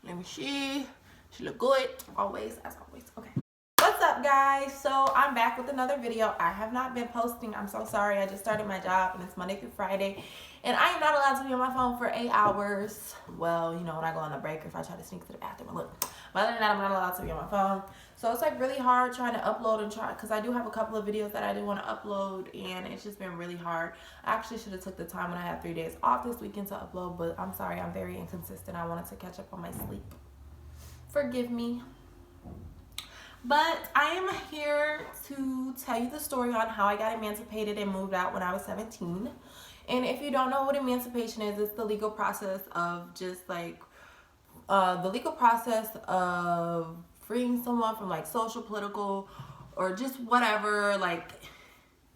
Let me see. She look good, always, as always. Okay. What's up, guys? So I'm back with another video. I have not been posting. I'm so sorry. I just started my job and it's Monday through Friday. And I am not allowed to be on my phone for 8 hours. Well, you know, when I go on a break or if I try to sneak to the bathroom. Look, but other than that, I'm not allowed to be on my phone. So it's like really hard trying to upload and try, because I do have a couple of videos that I do want to upload, and it's just been really hard. I actually should have took the time when I had 3 days off this weekend to upload, but I'm sorry, I'm very inconsistent. I wanted to catch up on my sleep. Forgive me. But I am here to tell you the story on how I got emancipated and moved out when I was 17. And if you don't know what emancipation is, it's the legal process of just like the legal process of freeing someone from like social, political, or just whatever. Like,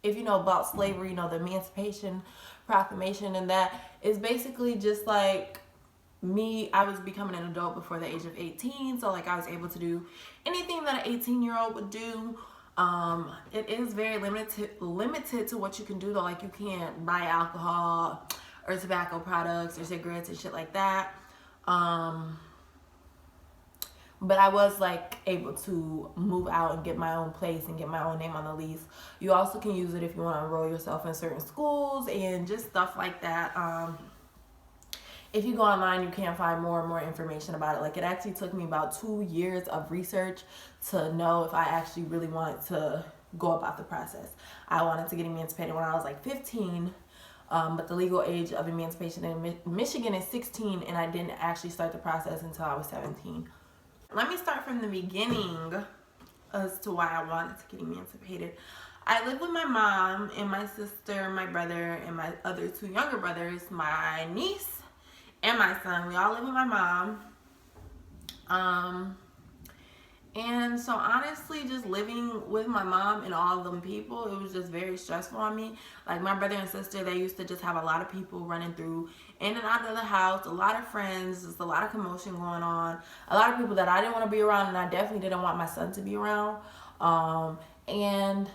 if you know about slavery, you know the Emancipation Proclamation, and that is basically just like me. I was becoming an adult before the age of 18, so like I was able to do anything that an 18-year-old would do. It is very limited to what you can do though. Like, you can't buy alcohol or tobacco products or cigarettes and shit like that. But I was like able to move out and get my own place and get my own name on the lease. You also can use it if you want to enroll yourself in certain schools and just stuff like that. If you go online, you can find more and more information about it. Like, it actually took me about 2 years of research to know if I actually really wanted to go about the process. I wanted to get emancipated when I was like 15, but the legal age of emancipation in Michigan is 16, and I didn't actually start the process until I was 17. Let me start from the beginning as to why I wanted to get emancipated. I lived with my mom and my sister, my brother, and my other 2 younger brothers, my niece and my son. We all live with my mom. And so honestly, just living with my mom and all of them people, it was just very stressful on me. Like, my brother and sister, they used to just have a lot of people running through in and out of the house, a lot of friends, just a lot of commotion going on, a lot of people that I didn't want to be around, and I definitely didn't want my son to be around. And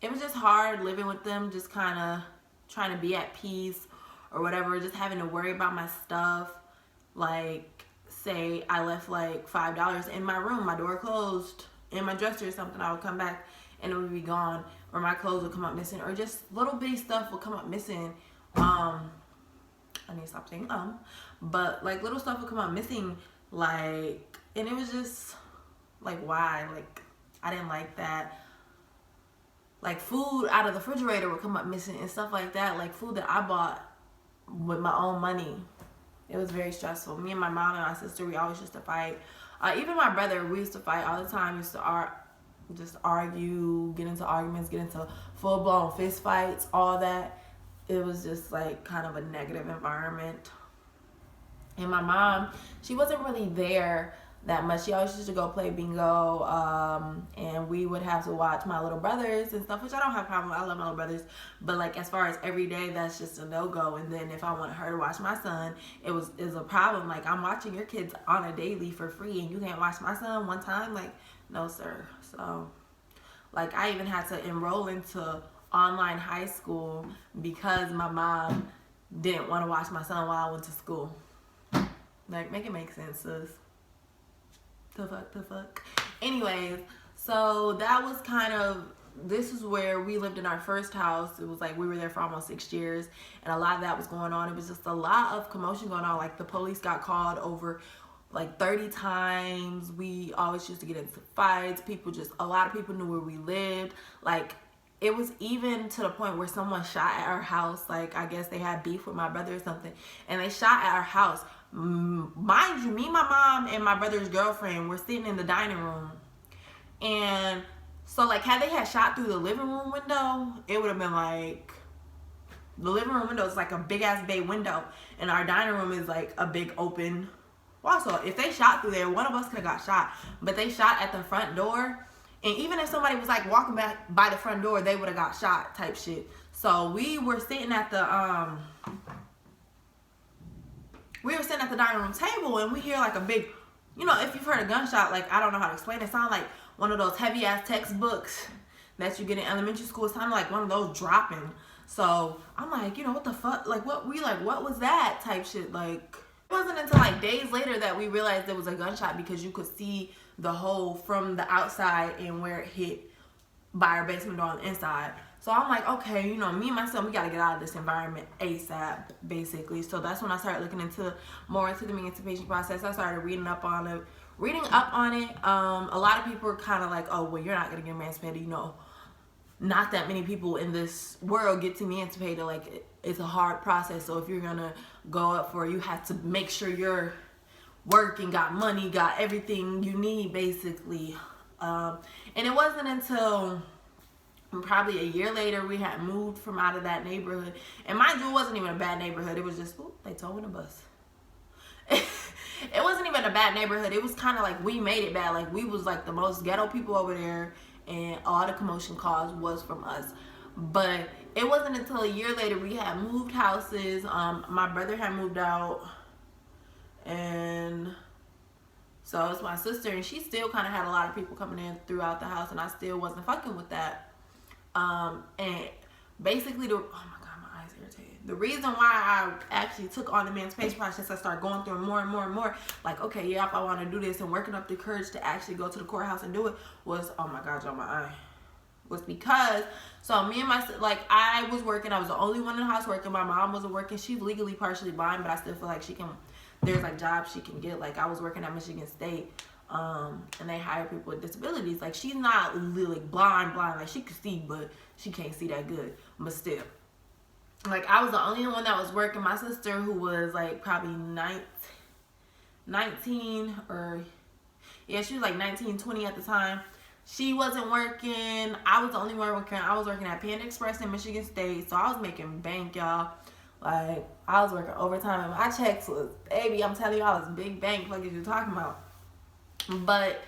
it was just hard living with them, just kind of trying to be at peace or whatever, just having to worry about my stuff. Like, say I left like $5 in my room, my door closed, in my dresser or something, I would come back and it would be gone, or my clothes would come up missing, or just little bitty stuff would come up missing. I need to stop saying but like little stuff would come up missing, like, and it was just like, why? Like, I didn't like that. Like, food out of the refrigerator would come up missing and stuff like that, like food that I bought with my own money. It was very stressful. Me and my mom and my sister, we always used to fight. Even my brother, we used to fight all the time. We used to just argue, get into arguments, get into full-blown fist fights, all that. It was just like kind of a negative environment. And my mom, she wasn't really there that much. She always used to go play bingo, and we would have to watch my little brothers and stuff, which I don't have a problem with. I love my little brothers, but like, as far as every day, that's just a no-go. And then if I wanted her to watch my son, it was a problem. Like, I'm watching your kids on a daily for free, and you can't watch my son one time? Like, no sir. So like, I even had to enroll into online high school because my mom didn't want to watch my son while I went to school. Like, make it make sense, sis. The fuck. Anyways, so that was kind of, this is where we lived in our first house. It was like we were there for almost 6 years, and a lot of that was going on. It was just a lot of commotion going on. Like, the police got called over like 30 times. We always used to get into fights. A lot of people knew where we lived. Like, it was even to the point where someone shot at our house. Like, I guess they had beef with my brother or something, and they shot at our house. Mind you, me, my mom, and my brother's girlfriend were sitting in the dining room. And so, like, had they had shot through the living room window, it would have been like, the living room window is like a big ass bay window, and our dining room is like a big open. Also, if they shot through there, one of us could have got shot. But they shot at the front door, and even if somebody was like walking back by the front door, they would have got shot, type shit. So we were sitting at the dining room table, and we hear like a big, you know, if you've heard a gunshot, like, I don't know how to explain it. It sounds like one of those heavy ass textbooks that you get in elementary school. It sounded like one of those dropping. So I'm like, you know, what the fuck? Like, what was that type shit? Like, wasn't until like days later that we realized there was a gunshot, because you could see the hole from the outside and where it hit by our basement door on the inside. So I'm like, okay, you know, me and my son, we got to get out of this environment ASAP, basically. So that's when I started looking more into the emancipation process. I started reading up on it. A lot of people are kind of like, oh, well, you're not going to get emancipated. You know, not that many people in this world get to emancipated. Like, it's a hard process. So if you're going to go up for it, you have to make sure you're working, got money, got everything you need, basically. And it wasn't until probably a year later we had moved from out of that neighborhood. And mind you, it wasn't even a bad neighborhood. It was just, ooh, they towing a bus. It wasn't even a bad neighborhood. It was kind of like we made it bad. Like, we was like the most ghetto people over there, and all the commotion caused was from us. But it wasn't until a year later we had moved houses. My brother had moved out, and so it's my sister, and she still kind of had a lot of people coming in throughout the house, and I still wasn't fucking with that. And basically, oh my God, my eyes irritated. The reason why I actually took on the emancipation process, I started going through more and more and more, like, okay, yeah, if I want to do this, and working up the courage to actually go to the courthouse and do it, was, oh my God, y'all, my eye. Was because, so me and my, like, I was working, I was the only one in the house working, my mom wasn't working, she's legally partially blind, but I still feel like she can, there's like jobs she can get. Like, I was working at Michigan State, and they hire people with disabilities. Like, she's not really blind, like, she can see, but she can't see that good. But still, like, I was the only one that was working. My sister, who was like probably 19, or yeah, she was like 19, 20 at the time. She wasn't working. I was the only one working. I was working at Panda Express in Michigan State, so I was making bank, y'all. Like, I was working overtime, and my checks was, baby, I'm telling you, I was big bank, like, you're talking about. But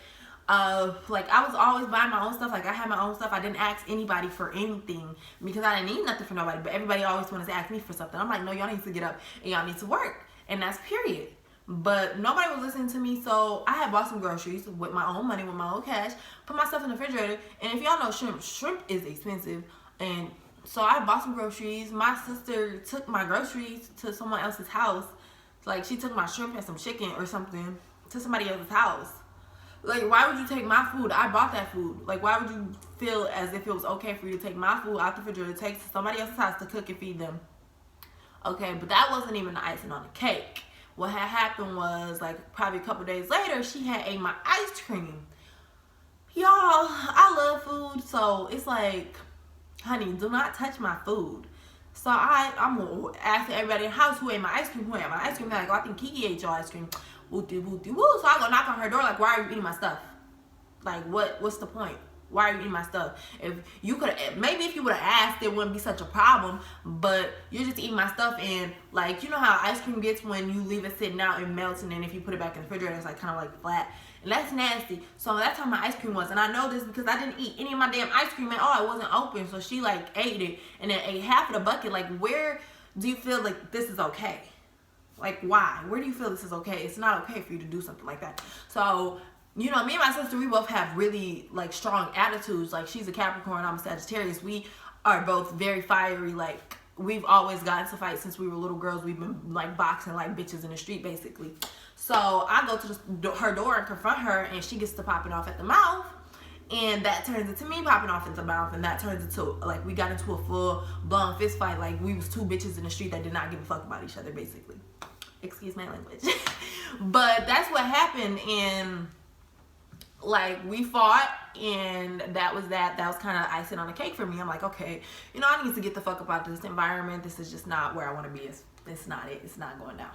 like, I was always buying my own stuff. Like, I had my own stuff. I didn't ask anybody for anything, because I didn't need nothing for nobody. But everybody always wanted to ask me for something. I'm like, no, y'all need to get up and y'all need to work, and that's period. But nobody was listening to me, so I had bought some groceries with my own money, with my own cash, put my stuff in the refrigerator. And if y'all know, shrimp is expensive, and so I bought some groceries. My sister took my groceries to someone else's house. Like, she took my shrimp and some chicken or something to somebody else's house. Like, why would you take my food? I bought that food. Like, why would you feel as if it was okay for you to take my food out the refrigerator, take to somebody else's house to cook and feed them? Okay, but that wasn't even the icing on the cake. What had happened was, like, probably a couple days later, she had ate my ice cream. Y'all, I love food, so it's like, honey, do not touch my food. So I'm gonna ask everybody in the house who ate my ice cream, They're like, oh, I think Kiki ate your ice cream. Woo-doo, woo-doo, woo. So I go knock on her door, like, why are you eating my stuff? Like, what's the point? Why are you eating my stuff? If you could, maybe if you would have asked, it wouldn't be such a problem. But you're just eating my stuff, and, like, you know how ice cream gets when you leave it sitting out and melts, and then if you put it back in the refrigerator, it's like kind of like flat, and that's nasty. So that's how my ice cream was, and I know this because I didn't eat any of my damn ice cream at all. It wasn't open, so she, like, ate it and then ate half of the bucket. Like, where do you feel like this is okay? Like, why? Where do you feel this is okay? It's not okay for you to do something like that. So, you know, me and my sister, we both have really, like, strong attitudes. Like, she's a Capricorn, I'm a Sagittarius. We are both very fiery. Like, we've always gotten to fight since we were little girls. We've been, like, boxing like bitches in the street, basically. So I go to her door and confront her, and she gets to popping off at the mouth. And that turns into me popping off at the mouth, and that turns into, like, we got into a full-blown fist fight. Like, we was two bitches in the street that did not give a fuck about each other, basically. Excuse my language. But that's what happened, and, like, we fought, and that was kind of icing on the cake for me. I'm like, okay, you know, I need to get the fuck up out of this environment. This is just not where I want to be. It's not it. It's not going down.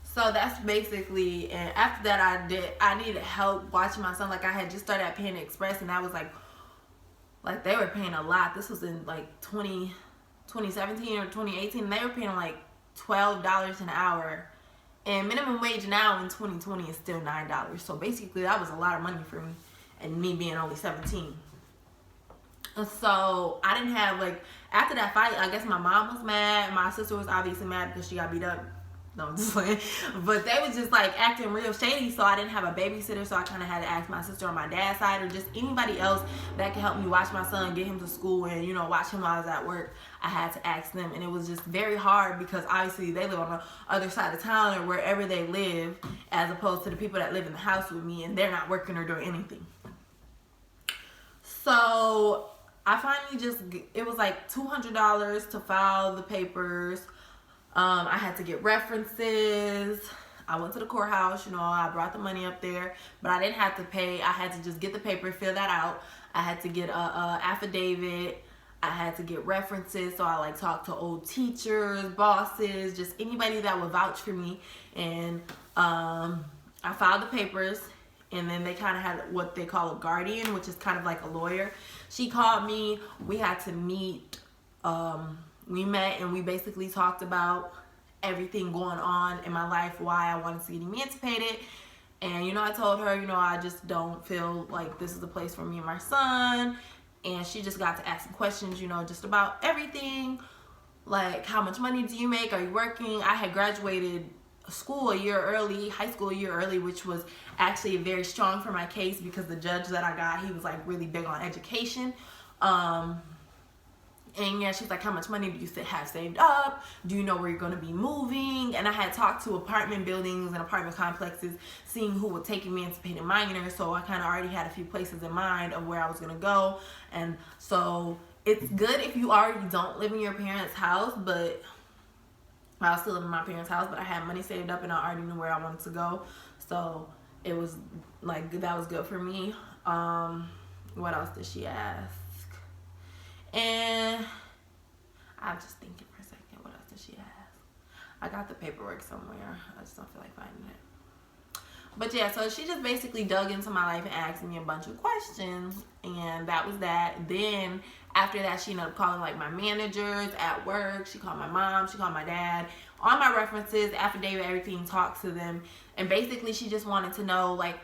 So that's basically, and after that I needed help watching my son. Like, I had just started at Panda Express, and I was like they were paying a lot. This was in like 2017 or 2018, and they were paying like $12 an hour. And minimum wage now in 2020 is still $9. So basically that was a lot of money for me, and me being only 17. So I didn't have, like, after that fight, I guess my mom was mad. My sister was obviously mad because she got beat up. No, I'm just playing. But they was just like acting real shady, so I didn't have a babysitter, so I kind of had to ask my sister on my dad's side or just anybody else that could help me watch my son, get him to school, and, you know, watch him while I was at work. I had to ask them, and it was just very hard because obviously they live on the other side of town or wherever they live, as opposed to the people that live in the house with me, and they're not working or doing anything. So I finally it was like $200 to file the papers. I had to get references. I went to the courthouse, you know, I brought the money up there, but I didn't have to pay. I had to just get the paper, fill that out. I had to get a affidavit. I had to get references, so I like talked to old teachers, bosses, just anybody that would vouch for me. And I filed the papers, and then they kind of had what they call a guardian, which is kind of like a lawyer. She called me. We had to meet. We met and we basically talked about everything going on in my life, why I wanted to get emancipated. And, you know, I told her, you know, I just don't feel like this is the place for me and my son. And she just got to ask some questions, you know, just about everything. Like, how much money do you make? Are you working? I had graduated school a year early, high school a year early, which was actually very strong for my case because the judge that I got, he was like really big on education. And yeah, she's like, how much money do you have saved up? Do you know where you're going to be moving? And I had talked to apartment buildings and apartment complexes, seeing who would take emancipated minors. So I kind of already had a few places in mind of where I was going to go. And so it's good if you already don't live in your parents' house, but I still live in my parents' house, but I had money saved up and I already knew where I wanted to go. So it was like, that was good for me. What else did she ask? And I'm just thinking for a second, what else did she ask? I got the paperwork somewhere. I just don't feel like finding it. But yeah, so she just basically dug into my life and asked me a bunch of questions. And that was that. Then after that, she ended up calling like my managers at work. She called my mom. She called my dad. All my references, affidavit, everything, talked to them. And basically she just wanted to know like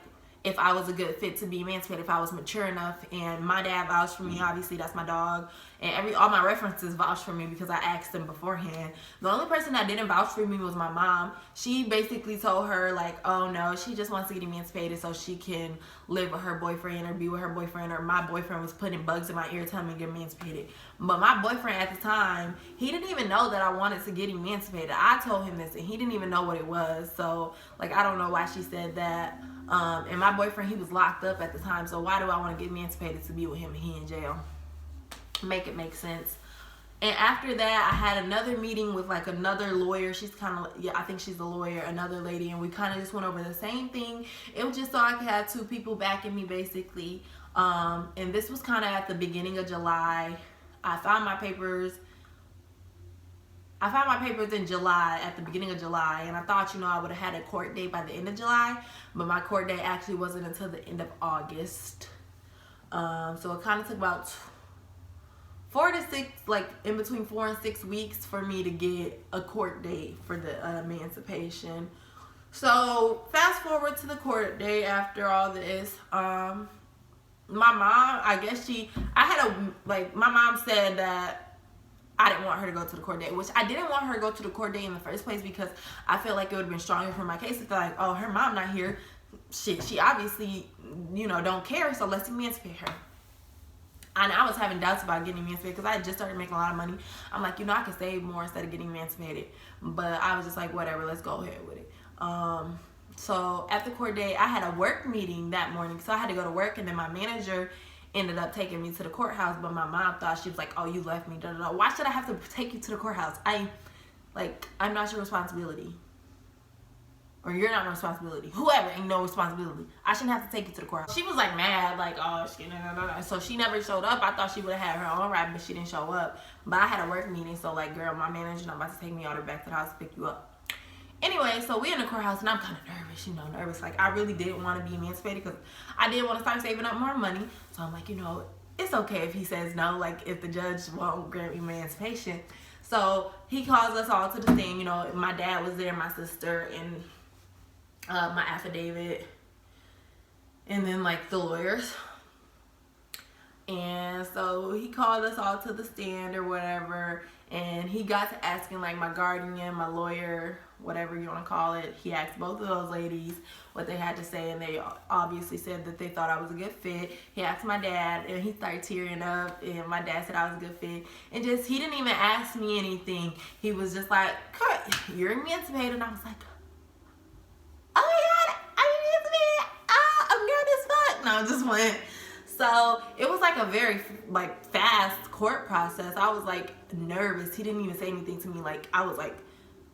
if I was a good fit to be emancipated, if I was mature enough. And my dad vouched for me. Obviously, that's my dog. And all my references vouched for me because I asked them beforehand. The only person that didn't vouch for me was my mom. She basically told her, like, oh, no, she just wants to get emancipated so she can live with her boyfriend or be with her boyfriend. Or my boyfriend was putting bugs in my ear telling me to get emancipated. But my boyfriend at the time, he didn't even know that I wanted to get emancipated. I told him this, and he didn't even know what it was. So, like, I don't know why she said that. And my boyfriend, he was locked up at the time, so why do I want to get emancipated to be with him and he in jail? Make it make sense. And after that, I had another meeting with like another lawyer. She's kind of, yeah, I think she's a lawyer, another lady, and we kind of just went over the same thing. It was just so I could have two people backing me, basically. And this was kind of at the beginning of July. I found my papers in July, at the beginning of July, and I thought, you know, I would have had a court date by the end of July, but my court date actually wasn't until the end of August. So it kind of took about 4 to 6, like in between 4 and 6 weeks for me to get a court date for the emancipation. So fast forward to the court date after all this, my mom, I guess my mom said that I didn't want her to go to the court date, which I didn't want her to go to the court date in the first place because I feel like it would have been stronger for my case if like, oh, her mom not here. Shit, she obviously, you know, don't care, so let's emancipate her. And I was having doubts about getting emancipated because I had just started making a lot of money. I'm like, you know, I could save more instead of getting emancipated. But I was just like, whatever, let's go ahead with it. So at the court date, I had a work meeting that morning, so I had to go to work, and then my manager ended up taking me to the courthouse, but my mom thought, she was like, oh, you left me, da da da. Why should I have to take you to the courthouse? I'm not your responsibility. Or you're not my responsibility. Whoever, ain't no responsibility. I shouldn't have to take you to the courthouse. She was like mad, like, oh, shit, no. So she never showed up. I thought she would have had her own ride, but she didn't show up. But I had a work meeting, so like, girl, my manager's not about to take me all the way back to the house to pick you up. Anyway, so we in the courthouse, and I'm kind of nervous, Like, I really didn't want to be emancipated because I did want to start saving up more money. So I'm like, you know, it's okay if he says no, like, if the judge won't grant me emancipation. So he calls us all to the thing. You know, my dad was there, my sister, and my affidavit, and then, like, the lawyers. And so he called us all to the stand or whatever, and he got to asking like my guardian, my lawyer, whatever you want to call it. He asked both of those ladies what they had to say, and they obviously said that they thought I was a good fit. He asked my dad, and he started tearing up, and my dad said I was a good fit. And just, he didn't even ask me anything. He was just like, Kurt, you're emancipated. And I was like, oh my God, I'm emancipated. Oh, I'm good as fuck. No, I just went. So it was like a very like fast court process. I was like nervous. He didn't even say anything to me. Like, I was like,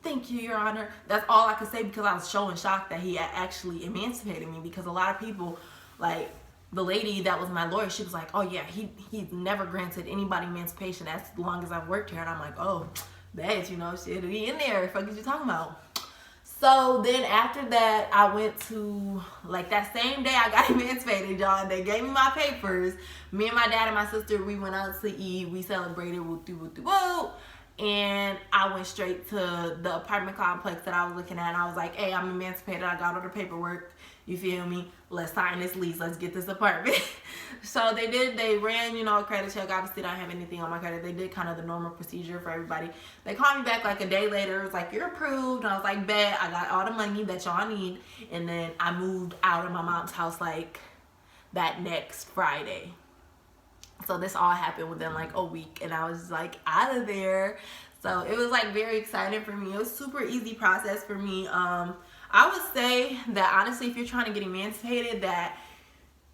thank you, Your Honor. That's all I could say, because I was so in shock that he actually emancipated me. Because a lot of people, like the lady that was my lawyer, she was like, oh yeah, he never granted anybody emancipation as long as I've worked here. And I'm like, oh, that, you know, shit, be in there. What the fuck is you talking about? So then after that, I went to, like that same day I got emancipated, y'all. They gave me my papers. Me and my dad and my sister, we went out to eat. We celebrated, woo. And I went straight to the apartment complex that I was looking at. And I was like, hey, I'm emancipated. I got all the paperwork. You feel me? Let's sign this lease. Let's get this apartment. So they ran, you know, a credit check. Obviously, I don't have anything on my credit. They did kind of the normal procedure for everybody. They called me back like a day later. It was like, you're approved. And I was like, bet. I got all the money that y'all need. And then I moved out of my mom's house like that next Friday. So this all happened within like a week. And I was like out of there. So it was like very exciting for me. It was a super easy process for me. I would say that honestly, if you're trying to get emancipated, that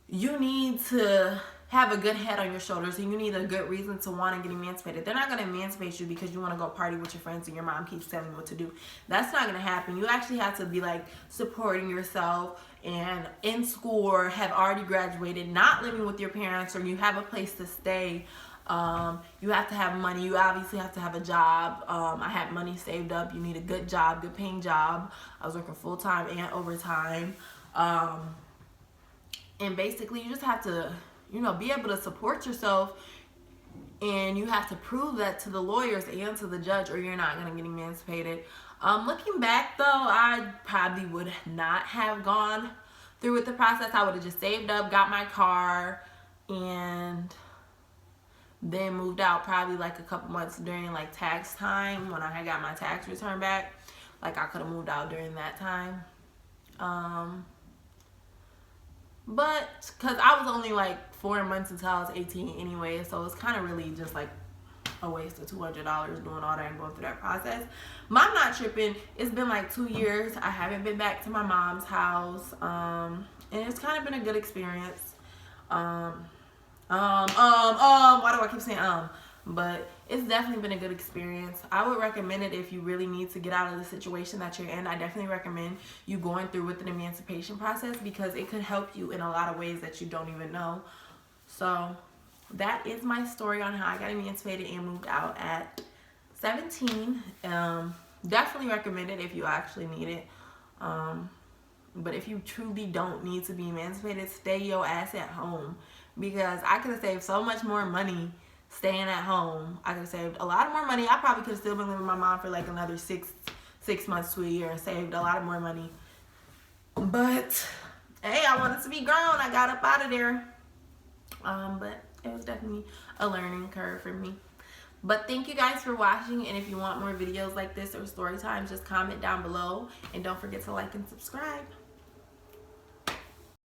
you need to have a good head on your shoulders, and you need a good reason to want to get emancipated. They're not going to emancipate you because you want to go party with your friends and your mom keeps telling you what to do. That's not going to happen. You actually have to be like supporting yourself and in school, or have already graduated, not living with your parents, or you have a place to stay. You have to have money. You obviously have to have a job. I had money saved up. You need a good job, good paying job. I was working full time and overtime. And basically you just have to, you know, be able to support yourself, and you have to prove that to the lawyers and to the judge, or you're not going to get emancipated. Looking back though, I probably would not have gone through with the process. I would have just saved up, got my car, and then moved out probably like a couple months during like tax time when I had got my tax return back. Like I could have moved out during that time. But because I was only like 4 months until I was 18 anyway, so it's kind of really just like a waste of $200 doing all that and going through that process. But I'm not tripping. It's been like 2 years. I haven't been back to my mom's house. And it's kind of been a good experience. Why do I keep saying but it's definitely been a good experience. I would recommend it if you really need to get out of the situation that you're in. I definitely recommend you going through with an emancipation process, because it could help you in a lot of ways that you don't even know. So that is my story on how I got emancipated and moved out at 17. Definitely recommend it if you actually need it. But if you truly don't need to be emancipated, stay your ass at home, because I could have saved so much more money staying at home. I could have saved a lot more money. I probably could have still been living with my mom for like another six months to a year and saved a lot of more money. But hey, I wanted to be grown. I got up out of there. But it was definitely a learning curve for me. But thank you guys for watching, and if you want more videos like this or story times, just comment down below, and don't forget to like and subscribe.